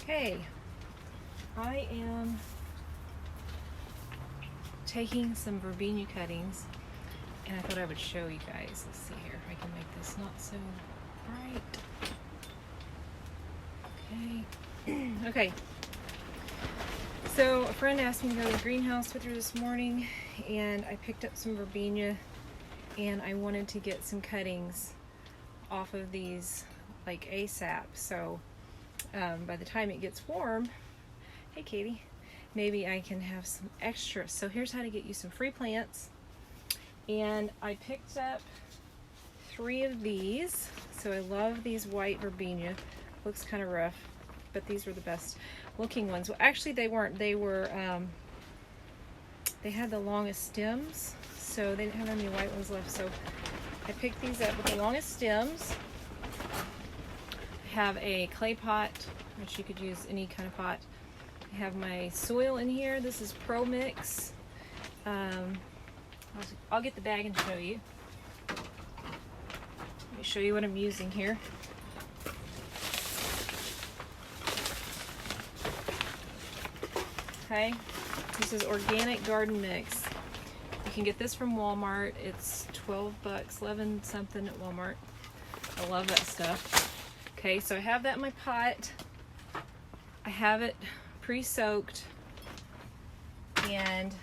Okay, I am taking some verbena cuttings and I thought I would show you guys. Let's see here, I can make this not so bright. Okay. Okay. So a friend asked me to go to the greenhouse with her this morning and I picked up some verbena and I wanted to get some cuttings off of these like ASAP. So by the time it gets warm, hey Katie, maybe I can have some extra. So here's how to get you some free plants. And I picked up 3 of these. So I love these white verbena. Looks kind of rough, but these were the best looking ones. Well, actually they weren't. They were, they had the longest stems, so they didn't have any white ones left. So I picked these up with the longest stems. I have a clay pot, which you could use any kind of pot. I have my soil in here. This is Pro Mix. I'll get the bag and show you. Let me show you what I'm using here. Okay, this is organic garden mix. You can get this from Walmart. It's 12 bucks, 11 something at Walmart. I love that stuff. Okay, so I have that in my pot. I have it pre-soaked and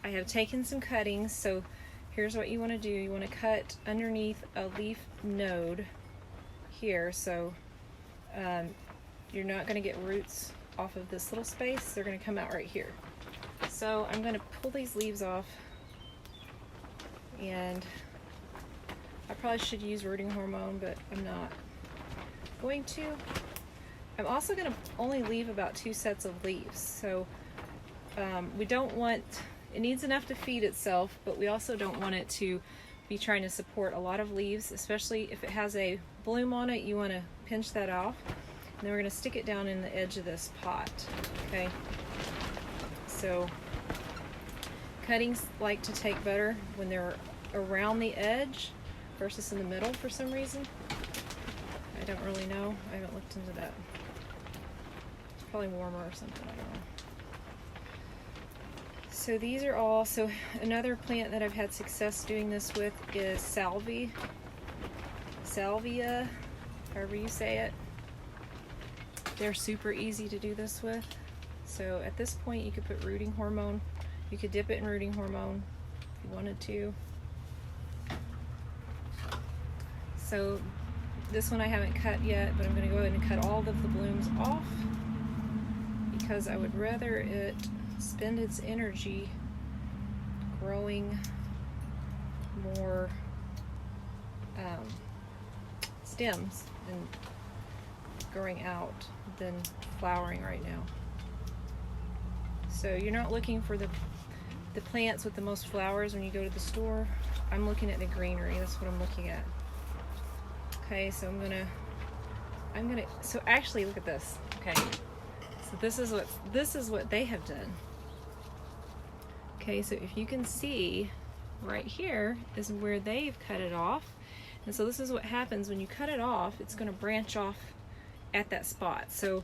I have taken some cuttings. So here's what you want to do. You want to cut underneath a leaf node here, so you're not going to get roots off of this little space. They're going to come out right here. So I'm going to pull these leaves off, and I probably should use rooting hormone, but I'm not going to. I'm also going to only leave about 2 sets of leaves. So we don't want, it needs enough to feed itself, but we also don't want it to be trying to support a lot of leaves, especially if it has a bloom on it. You want to pinch that off. And then we're going to stick it down in the edge of this pot. Okay. So cuttings like to take better when they're around the edge versus in the middle for some reason. I don't really know. I haven't looked into that. It's probably warmer or something. I don't know. So these are all, so another plant that I've had success doing this with is salvia, however you say it. They're super easy to do this with. So at this point you could put rooting hormone. You could dip it in rooting hormone if you wanted to. So this one I haven't cut yet, but I'm going to go ahead and cut all of the blooms off because I would rather it spend its energy growing more stems and growing out than flowering right now. So you're not looking for the plants with the most flowers when you go to the store. I'm looking at the greenery. That's what I'm looking at. Okay, so I'm gonna so actually look at this. Okay, so this is what they have done. Okay, so if you can see right here is where they've cut it off, and so this is what happens when you cut it off. It's going to branch off at that spot. So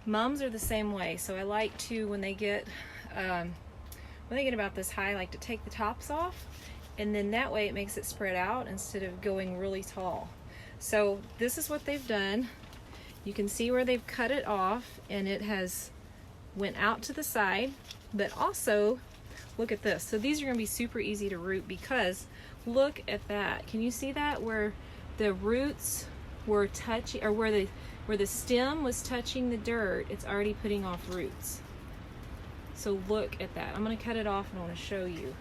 mums are the same way. So I like to, when they get about this high, I like to take the tops off, and then that way it makes it spread out instead of going really tall. So this is what they've done. You can see where they've cut it off and it has went out to the side, but also look at this. So these are going to be super easy to root because look at that. Can you see that where the roots were touching, or where the stem was touching the dirt? It's already putting off roots. So look at that. I'm going to cut it off and I want to show you.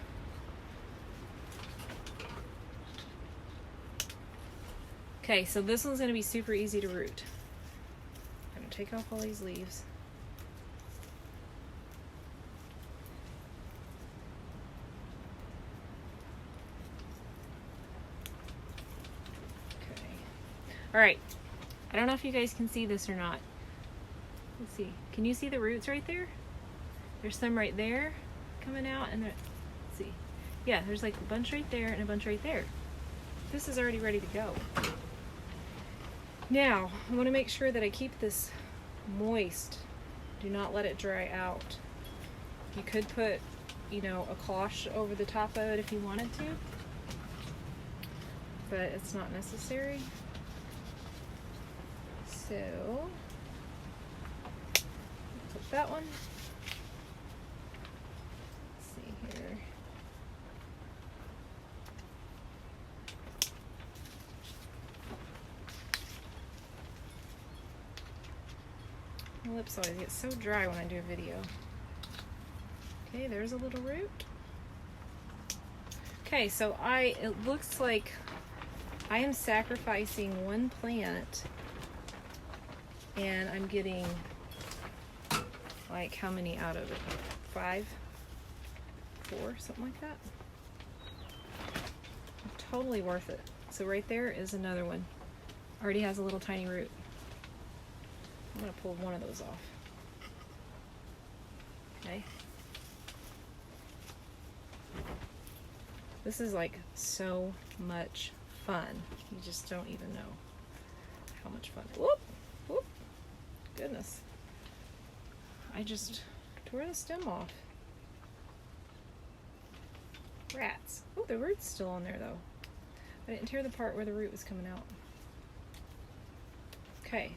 Okay, so this one's going to be super easy to root. I'm going to take off all these leaves. Okay. All right. I don't know if you guys can see this or not. Let's see. Can you see the roots right there? There's some right there coming out, and let's see. Yeah, there's like a bunch right there and a bunch right there. This is already ready to go. Now, I want to make sure that I keep this moist Do not let it dry out. You could put, you know, a cloche over the top of it if you wanted to, but it's not necessary. So, put that one. Let's see here. My lips always get so dry when I do a video. Okay, there's a little root. Okay, so it looks like I am sacrificing one plant and I'm getting like how many out of it? 5? 4? Something like that. Totally worth it. So right there is another one. Already has a little tiny root. I'm gonna pull one of those off. Okay. This is like so much fun. You just don't even know how much fun. Whoop! Whoop! Goodness. I just tore the stem off. Rats. Oh, the root's still on there though. I didn't tear the part where the root was coming out. Okay.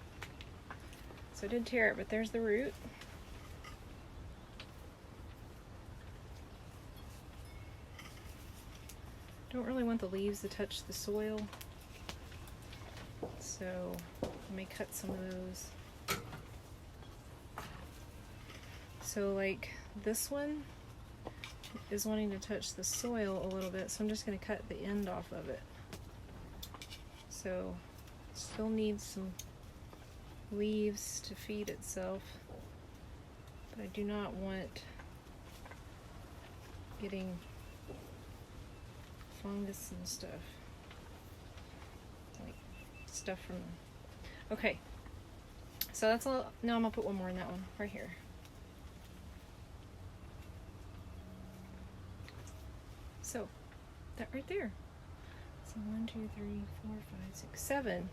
So I did tear it, but there's the root. Don't really want the leaves to touch the soil, so I may cut some of those. So like this one is wanting to touch the soil a little bit, so I'm just going to cut the end off of it. So still needs some leaves to feed itself, but I do not want getting fungus and stuff, like stuff from them. Okay, so that's all. Now I'm gonna put one more in that one right here. So that right there. So 1, 2, 3, 4, 5, 6, 7.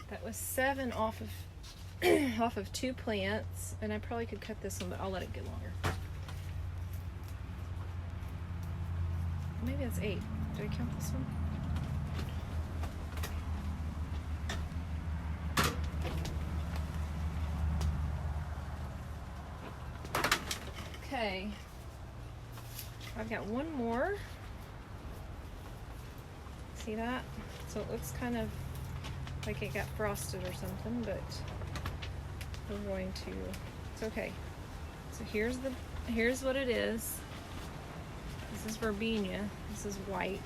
That was 7 off of off of 2 plants, and I probably could cut this one, but I'll let it get longer. Maybe that's 8. Did I count this one? Okay. I've got one more. See that? So it looks kind of like it got frosted or something, but we're going to, it's okay. So here's what it is. This is Verbena. This is white.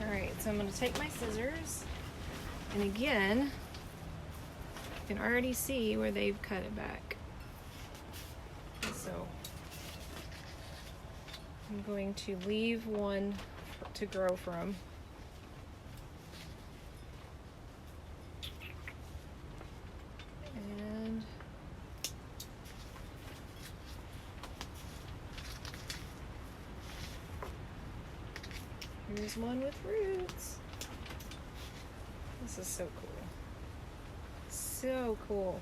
Alright, so I'm going to take my scissors, and again, you can already see where they've cut it back. So I'm going to leave one to grow from. And here's one with roots. This is so cool. So cool.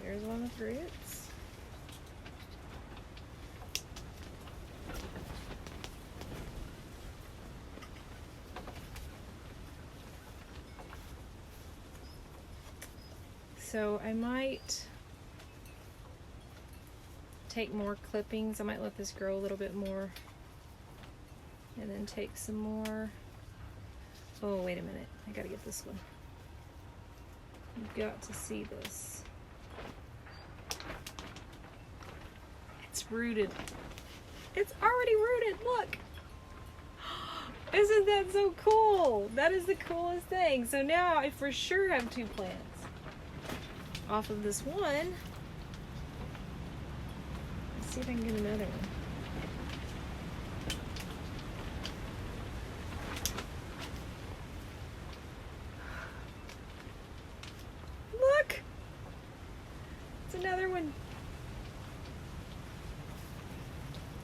There's one with roots. So I might take more clippings. I might let this grow a little bit more. And then take some more. Oh, wait a minute. I gotta get this one. You've got to see this. It's rooted. It's already rooted, look! Isn't that so cool? That is the coolest thing. So now I for sure have 2 plants off of this one. Let's see if I can get another one. Look! It's another one.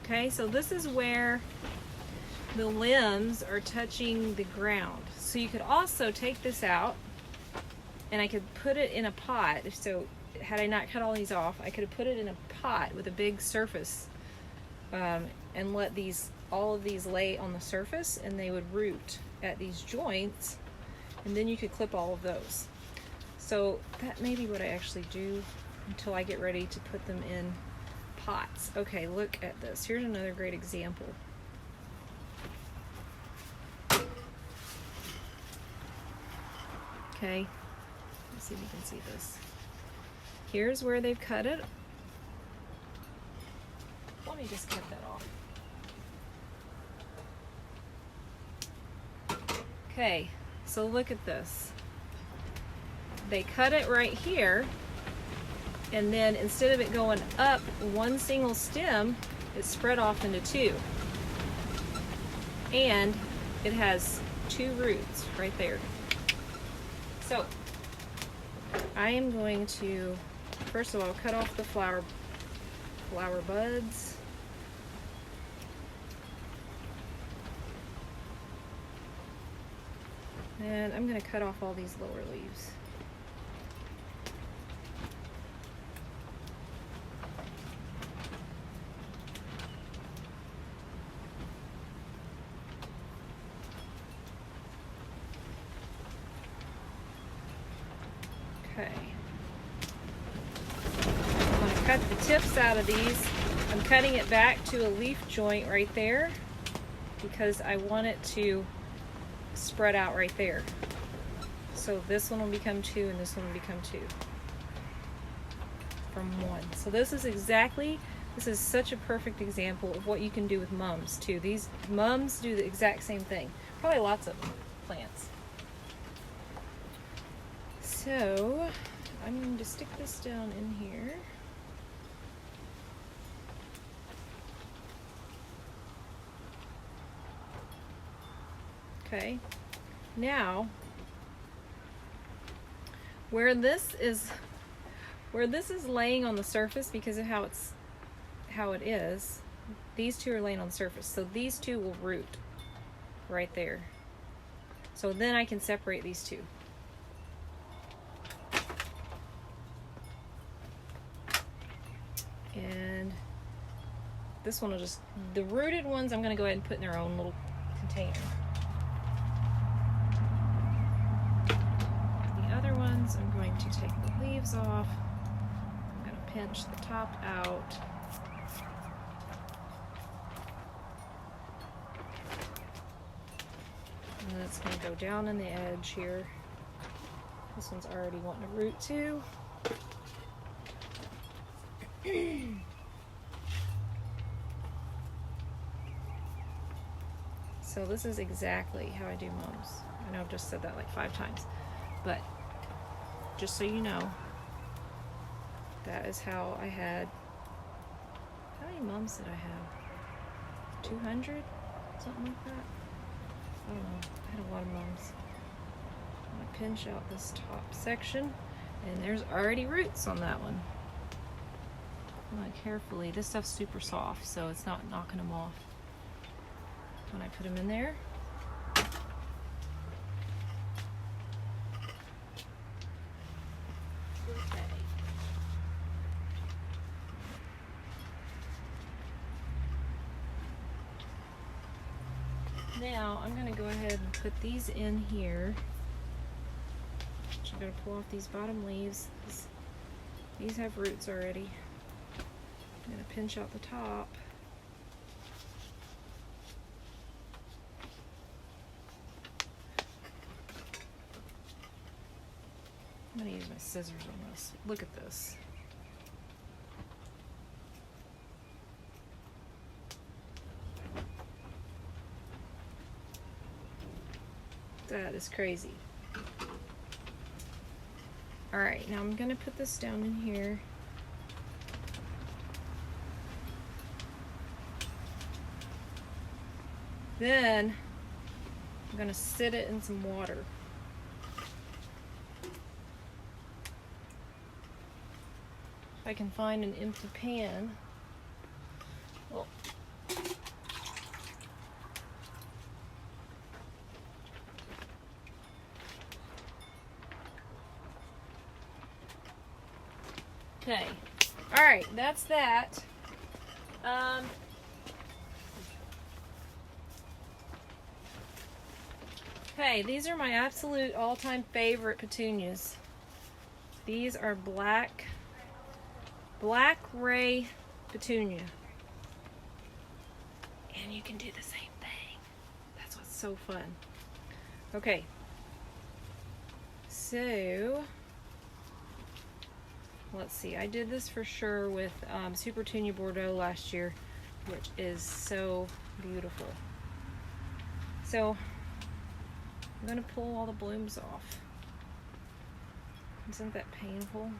Okay, so this is where the limbs are touching the ground. So you could also take this out and I could put it in a pot. So had I not cut all these off, I could have put it in a pot with a big surface, and let all of these lay on the surface, and they would root at these joints, and then you could clip all of those. So that may be what I actually do until I get ready to put them in pots. Okay, look at this. Here's another great example. Okay, let's see if you can see this. Here's where they've cut it. Let me just cut that off. Okay, so look at this. They cut it right here, and then instead of it going up one single stem, it's spread off into two. And it has two roots right there. So I am going to, first of all, cut off the flower buds. And I'm going to cut off all these lower leaves. Okay. I'm going to cut the tips out of these. I'm cutting it back to a leaf joint right there because I want it to spread out right there. So this one will become two and this one will become two from one. So this is such a perfect example of what you can do with mums too. These mums do the exact same thing. Probably lots of plants. So I'm going to stick this down in here. Okay, now where this is laying on the surface because of how it is, these two are laying on the surface. So these two will root right there. So then I can separate these two. And this one will just, the rooted ones I'm going to go ahead and put in their own little container. I'm going to take the leaves off. I'm going to pinch the top out. And then it's going to go down in the edge here. This one's already wanting to root too. So this is exactly how I do mums. I know I've just said that like 5 times, but just so you know, that is how I had, how many mums did I have? 200? Something like that? I don't know. I had a lot of mums. I'm going to pinch out this top section, and there's already roots on that one. I'm going to carefully, this stuff's super soft, so it's not knocking them off when I put them in there. Now I'm going to go ahead and put these in here. I'm going to pull off these bottom leaves. These have roots already. I'm going to pinch out the top. I'm going to use my scissors on this. Look at this. That is crazy. Alright, now I'm going to put this down in here. Then I'm going to sit it in some water. If I can find an empty pan. Well, Okay. All right, that's that. Okay, these are my absolute all-time favorite petunias. These are black ray petunia. And you can do the same thing. That's what's so fun. Okay. So, let's see. I did this for sure with Super Petunia Bordeaux last year, which is so beautiful. So, I'm going to pull all the blooms off. Isn't that painful?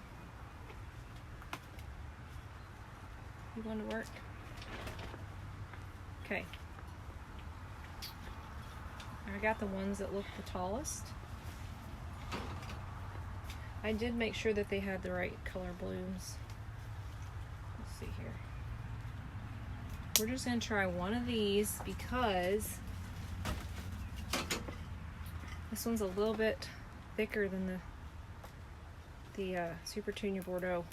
You want to work? Okay. I got the ones that look the tallest. I did make sure that they had the right color blooms. Let's see here. We're just going to try one of these because this one's a little bit thicker than the Super Petunia Bordeaux.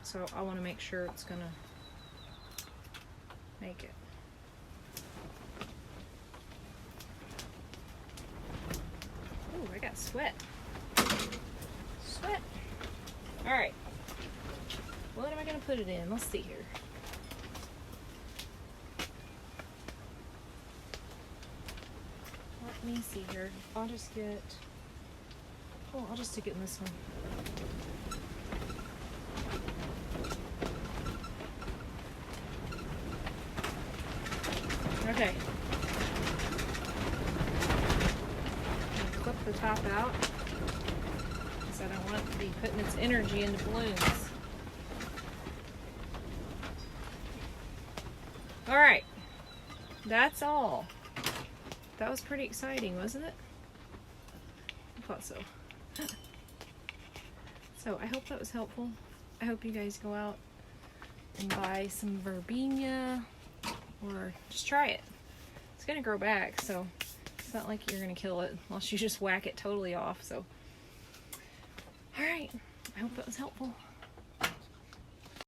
So I want to make sure it's going to make it. Ooh, I got sweat. Sweat. All right. What am I going to put it in? Let's see here. Let me see here. I'll just stick it in this one. Okay. Clip the top out because I don't want it to be putting its energy into blooms. All right. That's all. That was pretty exciting, wasn't it? I thought so. So I hope that was helpful. I hope you guys go out and buy some verbena or just try it. It's gonna grow back, so it's not like you're gonna kill it unless you just whack it totally off. So, all right. I hope that was helpful.